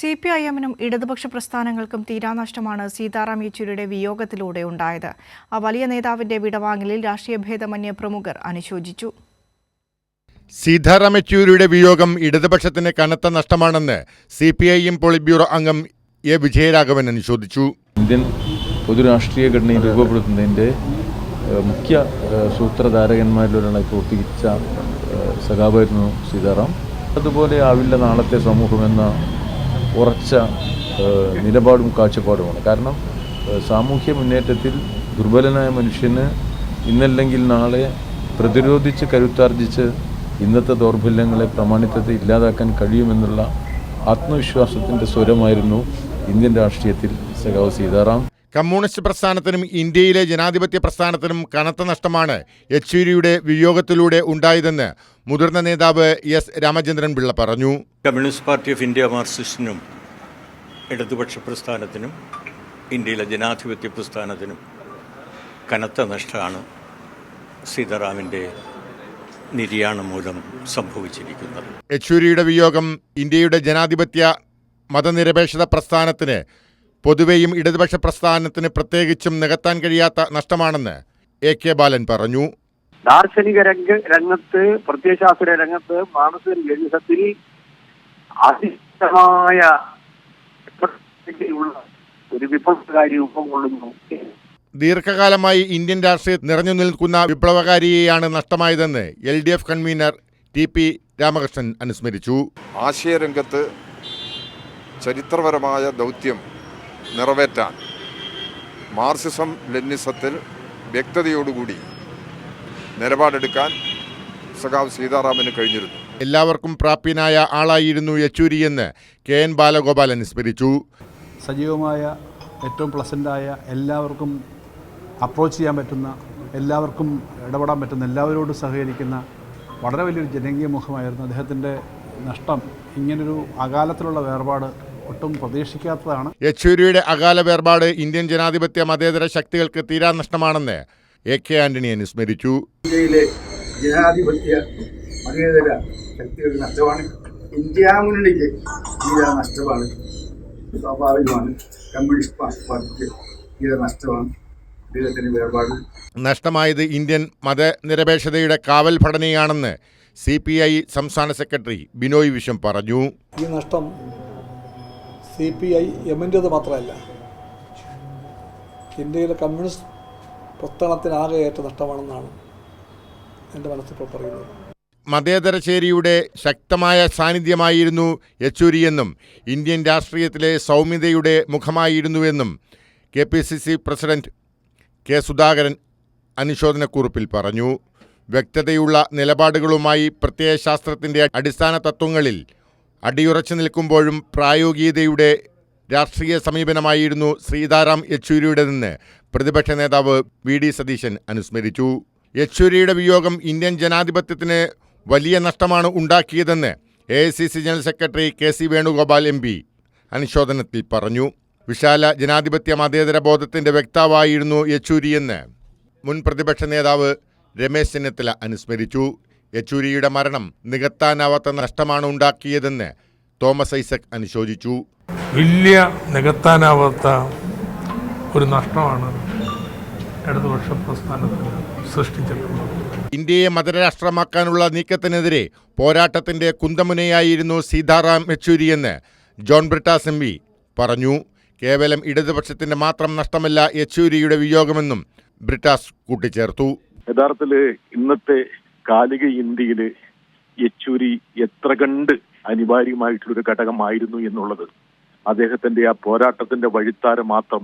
CPIM-നും ഇടതുപക്ഷ പ്രസ്ഥാനങ്ങൾക്കും തീരാനഷ്ടമാണ് സീതാറാം യെച്ചൂരിയുടെ വിയോഗത്തിലൂടെ ഉണ്ടായത്. ആ വലിയ നേതാവിന്റെ വിടവാങ്ങലിൽ രാഷ്ട്രീയ ഭേദമന്യേ പ്രമുഖർ അനുശോചിച്ചു. സീതാറാം യെച്ചൂരിയുടെ വിയോഗം ഇടതുപക്ഷത്തിന് കനത്ത നഷ്ടമാണെന്ന് CPIM പോളിറ്റ് ബ്യൂറോ അംഗം എ വിജയരാഘവൻ അനുശോചിച്ചു. ഇന്ത്യൻ പൊതുരാഷ്ട്രീയ ഘടനയെ രൂപപ്പെടുത്തുന്നതിൻ്റെ മുഖ്യ സൂത്രധാരകന്മാരിലൊരാളായി പ്രവർത്തിച്ച സഖാവായിരുന്നു സീതാറാം. അതുപോലെ ആവില്ല നാളത്തെ സമൂഹമെന്ന ഉറച്ച നിലപാടും കാഴ്ചപ്പാടുമാണ്. കാരണം സാമൂഹ്യ മുന്നേറ്റത്തിൽ ദുർബലനായ മനുഷ്യന് ഇന്നല്ലെങ്കിൽ നാളെ പ്രതിരോധിച്ച് കരുത്താർജിച്ച് ഇന്നത്തെ ദൗർബല്യങ്ങളെ പ്രമാണിത്വത്തെ ഇല്ലാതാക്കാൻ കഴിയുമെന്നുള്ള ആത്മവിശ്വാസത്തിൻ്റെ സ്വരമായിരുന്നു ഇന്ത്യൻ രാഷ്ട്രീയത്തിൽ സഖാവ് സീതാറാം. കമ്മ്യൂണിസ്റ്റ് പ്രസ്ഥാനത്തിനും ഇന്ത്യയിലെ ജനാധിപത്യ പ്രസ്ഥാനത്തിനും കനത്ത നഷ്ടമാണ് യെച്ചൂരിയുടെ വിയോഗത്തിലൂടെ ഉണ്ടായതെന്ന് മുതിർന്ന നേതാവ് എസ് രാമചന്ദ്രൻ പിള്ള പറഞ്ഞു. കമ്മ്യൂണിസ്റ്റ് പാർട്ടി ഓഫ് ഇന്ത്യ മാർക്സിസ്റ്റിനും ഇടതുപക്ഷ പ്രസ്ഥാനത്തിനും ഇന്ത്യയിലെ ജനാധിപത്യ പ്രസ്ഥാനത്തിനും കനത്ത നഷ്ടമാണ് സീതാറാമിൻ്റെ നിര്യാണം മൂലം സംഭവിച്ചിരിക്കുന്നത്. യെച്ചൂരിയുടെ വിയോഗം ഇന്ത്യയുടെ ജനാധിപത്യ മതനിരപേക്ഷത പ്രസ്ഥാനത്തിന് പൊതുവെയും ഇടതുപക്ഷ പ്രസ്ഥാനത്തിന് പ്രത്യേകിച്ചും നികത്താൻ കഴിയാത്ത നഷ്ടമാണെന്ന് AK ബാലൻ പറഞ്ഞു. ദാർശനിക രംഗത്ത്, പ്രത്യയശാസ്ത്ര രംഗത്ത്, മാനസിക ഗണിതത്തിൽ അതിശക്തമായ ഒരു വിപ്ലവകാരി രൂപം കൊള്ളുന്നു. ദീർഘകാലമായി ഇന്ത്യൻ രാഷ്ട്രീയത്തിൽ നിറഞ്ഞു നിൽക്കുന്ന വിപ്ലവകാരിയെയാണ് നഷ്ടമായതെന്ന് LDF കൺവീനർ TP രാമകൃഷ്ണൻ അനുസ്മരിച്ചു. ആശയരംഗത്ത് ചരിത്രപരമായ ദൗത്യം നിറവേറ്റാൻ മാർക്സിസം ലെനിനിസത്തിൽ വ്യക്തതയോടുകൂടി നിലപാടെടുക്കാൻ സഖാവ് സീതാറാമിന് കഴിഞ്ഞിരുന്നു. എല്ലാവർക്കും പ്രാപ്യനായ ആളായിരുന്നു യെച്ചൂരിയെന്ന് KN ബാലഗോപാൽ അനുസ്മരിച്ചു. സജീവമായ, ഏറ്റവും പ്ലസൻ്റായ, എല്ലാവർക്കും അപ്രോച്ച് ചെയ്യാൻ പറ്റുന്ന, എല്ലാവർക്കും ഇടപെടാൻ പറ്റുന്ന, എല്ലാവരോടും സഹകരിക്കുന്ന വളരെ വലിയൊരു ജനകീയ മുഖമായിരുന്നു. അദ്ദേഹത്തിൻ്റെ നഷ്ടം, ഇങ്ങനൊരു അകാലത്തിലുള്ള വേർപാട് ഒട്ടും പ്രതീക്ഷിക്കാത്തതാണ്. യെച്ചൂരിയുടെ അകാല വേർപാട് ഇന്ത്യൻ ജനാധിപത്യ മതേതര ശക്തികൾക്ക് തീരാ നഷ്ടമാണെന്ന് AK ആന്റണി അനുസ്മരിച്ചു. ഇന്ത്യയിലെ ജനാധിപത്യ മതേതര ശക്തികൾക്ക് നഷ്ടമാണ്. ഇന്ത്യ മുന്നണിക്ക് തീരാ നഷ്ടമാണ്. സ്വാഭാവികമാണ്. കമ്മ്യൂണിസ്റ്റ് പാർട്ടിക്ക് തീരാ നഷ്ടമാണ് ഇദ്ദേഹത്തിന്റെ വേർപാട്. നഷ്ടമായത് ഇന്ത്യൻ മതനിരപേക്ഷതയുടെ കാവൽ ഭടനയാണെന്ന് CPI സംസ്ഥാന സെക്രട്ടറി ബിനോയ് വിശ്വം പറഞ്ഞു. ഈ നഷ്ടം CPIM-ൻ്റേത് മാത്രമല്ല, ഇന്ത്യയിലെ കമ്മ്യൂണിസ്റ്റ് പ്രസ്ഥാനത്തിനാകെ ഏറ്റ നഷ്ടമാണെന്നാണ് എൻ്റെ മനസ്സിൽ പറയുന്നത്. മതേതര ചേരിയുടെ ശക്തമായ സാന്നിധ്യമായിരുന്നു യെച്ചൂരിയെന്നും ഇന്ത്യൻ രാഷ്ട്രീയത്തിലെ സൗമ്യതയുടെ മുഖമായിരുന്നുവെന്നും KPCC പ്രസിഡന്റ് K സുധാകരൻ അനുശോചനക്കുറിപ്പിൽ പറഞ്ഞു. വ്യക്തതയുള്ള നിലപാടുകളുമായി പ്രത്യയശാസ്ത്രത്തിൻ്റെ അടിസ്ഥാന തത്വങ്ങളിൽ അടിയുറച്ചു നിൽക്കുമ്പോഴും പ്രായോഗികതയുടെ രാഷ്ട്രീയ സമീപനമായിരുന്നു സീതാറാം യെച്ചൂരിയുടേതെന്ന് പ്രതിപക്ഷ നേതാവ് VD സതീശൻ അനുസ്മരിച്ചു. യെച്ചൂരിയുടെ വിയോഗം ഇന്ത്യൻ ജനാധിപത്യത്തിന് വലിയ നഷ്ടമാണ് ഉണ്ടാക്കിയതെന്ന് AICC general secretary KC Venugopal MP അനുശോചനത്തിൽ പറഞ്ഞു. വിശാല ജനാധിപത്യ മതേതര ബോധത്തിൻ്റെ വക്താവായിരുന്നു യെച്ചൂരിയെന്ന് മുൻ പ്രതിപക്ഷ നേതാവ് രമേശ് ചെന്നിത്തല അനുസ്മരിച്ചു. യെച്ചൂരിയുടെ മരണം നികത്താനാവാത്ത നഷ്ടമാണ് ഉണ്ടാക്കിയതെന്ന് തോമസ് ഐസക് അനുശോചിച്ചു. വലിയ നികത്താനാവാത്ത ഒരു നഷ്ടമാണ് ഇടതുപക്ഷ പ്രസ്ഥാനത്തിന് സൃഷ്ടിച്ചിട്ടുള്ളത്. ഇന്ത്യയെ മതരാഷ്ട്രമാക്കാനുള്ള നീക്കത്തിനെതിരെ പോരാട്ടത്തിന്റെ കുന്തമുനയായിരുന്നു സീതാറാം യെച്ചൂരിയെന്ന് ജോൺ ബ്രിട്ടാസ് MP പറഞ്ഞു. കേവലം ഇടതുപക്ഷത്തിന്റെ മാത്രം നഷ്ടമല്ല യെച്ചൂരിയുടെ വിയോഗമെന്നും ബ്രിട്ടാസ് കൂട്ടിച്ചേർത്തു. യഥാർത്ഥത്തിൽ ഇന്നത്തെ കാലിക ഇന്ത്യയിൽ യെച്ചൂരി എത്ര കണ്ട് അനിവാര്യമായിട്ടുള്ളൊരു ഘടകമായിരുന്നു എന്നുള്ളത് അദ്ദേഹത്തിന്റെ ആ പോരാട്ടത്തിന്റെ വഴിത്താര മാത്രം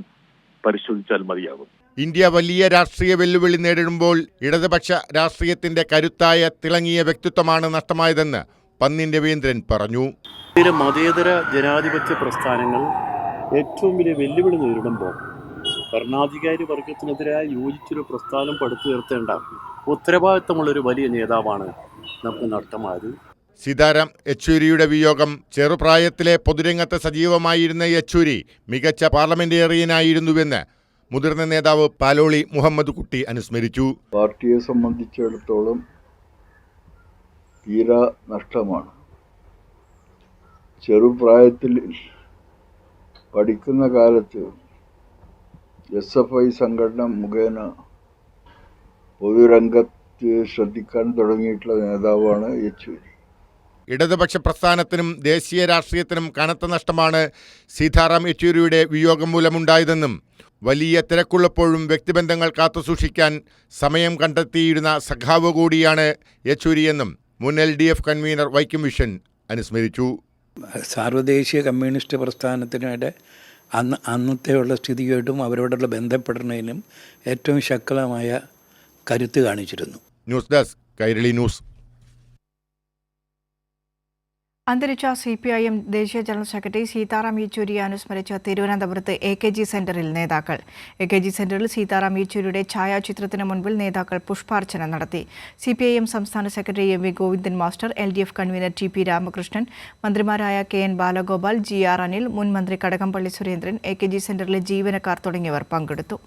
പരിശോധിച്ചാൽ മതിയാകും. ഇന്ത്യ വലിയ രാഷ്ട്രീയ വെല്ലുവിളി നേരിടുമ്പോൾ ഇടതുപക്ഷ രാഷ്ട്രീയത്തിന്റെ കരുത്തായ തിളങ്ങിയ വ്യക്തിത്വമാണ് നഷ്ടമായതെന്ന് പന്നിൻ രവീന്ദ്രൻ പറഞ്ഞു. മതേതര ജനാധിപത്യ പ്രസ്ഥാനങ്ങൾ ഏറ്റവും വലിയ വെല്ലുവിളി നേരിടുമ്പോൾ ഭരണാധികാരി വർഗത്തിനെതിരായ യോജിച്ചൊരു പ്രസ്ഥാനം പടുത്തുയർത്തേണ്ട ഉത്തരവാദിത്തമുള്ളൊരു വലിയ നേതാവാണ് നമുക്ക് നഷ്ടമായത്. സീതാറാം യെച്ചൂരിയുടെ വിയോഗം ചെറുപ്രായത്തിലെ പൊതുരംഗത്ത് സജീവമായിരുന്ന യെച്ചൂരി മികച്ച പാർലമെന്റേറിയനായിരുന്നുവെന്ന് മുതിർന്ന നേതാവ് പാലോളി മുഹമ്മദ് കുട്ടി അനുസ്മരിച്ചു. പാർട്ടിയെ സംബന്ധിച്ചിടത്തോളം തീരാ നഷ്ടമാണ്. ചെറുപ്രായത്തിൽ പഠിക്കുന്ന കാലത്ത് SFI സംഘടന മുഖേന പൊതുരംഗത്ത് ശ്രദ്ധിക്കാൻ തുടങ്ങിയിട്ടുള്ള നേതാവാണ് യെച്ചൂരി. ഇടതുപക്ഷ പ്രസ്ഥാനത്തിനും ദേശീയ രാഷ്ട്രീയത്തിനും കനത്ത നഷ്ടമാണ് സീതാറാം യെച്ചൂരിയുടെ വിയോഗം മൂലമുണ്ടായതെന്നും വലിയ തിരക്കുള്ളപ്പോഴും വ്യക്തിബന്ധങ്ങൾ കാത്തുസൂക്ഷിക്കാൻ സമയം കണ്ടെത്തിയിരുന്ന സഖാവ് കൂടിയാണ് യെച്ചൂരിയെന്നും മുൻ LDF കൺവീനർ വൈക്കം വിഷൻ അനുസ്മരിച്ചു. സാർവദേശീയ കമ്മ്യൂണിസ്റ്റ് പ്രസ്ഥാനത്തിനിടെ അന്നത്തെയുള്ള സ്ഥിതിയായിട്ടും അവരോടുള്ള ബന്ധപ്പെടുന്നതിനും ഏറ്റവും ശക്തമായ കരുത്ത് കാണിച്ചിരുന്നു. News desk Kairali news. അന്തരിച്ച CPIM ദേശീയ ജനറൽ സെക്രട്ടറി സീതാറാം യെച്ചൂരിയെ അനുസ്മരിച്ച് തിരുവനന്തപുരത്ത് AKG സെന്ററിൽ നേതാക്കൾ. AKG സെന്ററിൽ സീതാറാം യെച്ചൂരിയുടെ ഛായാചിത്രത്തിന് മുൻപിൽ നേതാക്കൾ പുഷ്പാർച്ചന നടത്തി. CPIM സംസ്ഥാന secretary MV Govindan master, LDF convener TP Ramakrishnan, മന്ത്രിമാരായ KN ബാലഗോപാൽ, GR അനിൽ, മുൻ മന്ത്രി കടകംപള്ളി സുരേന്ദ്രൻ, AKG സെന്ററിലെ ജീവനക്കാർ തുടങ്ങിയവർ പങ്കെടുത്തു.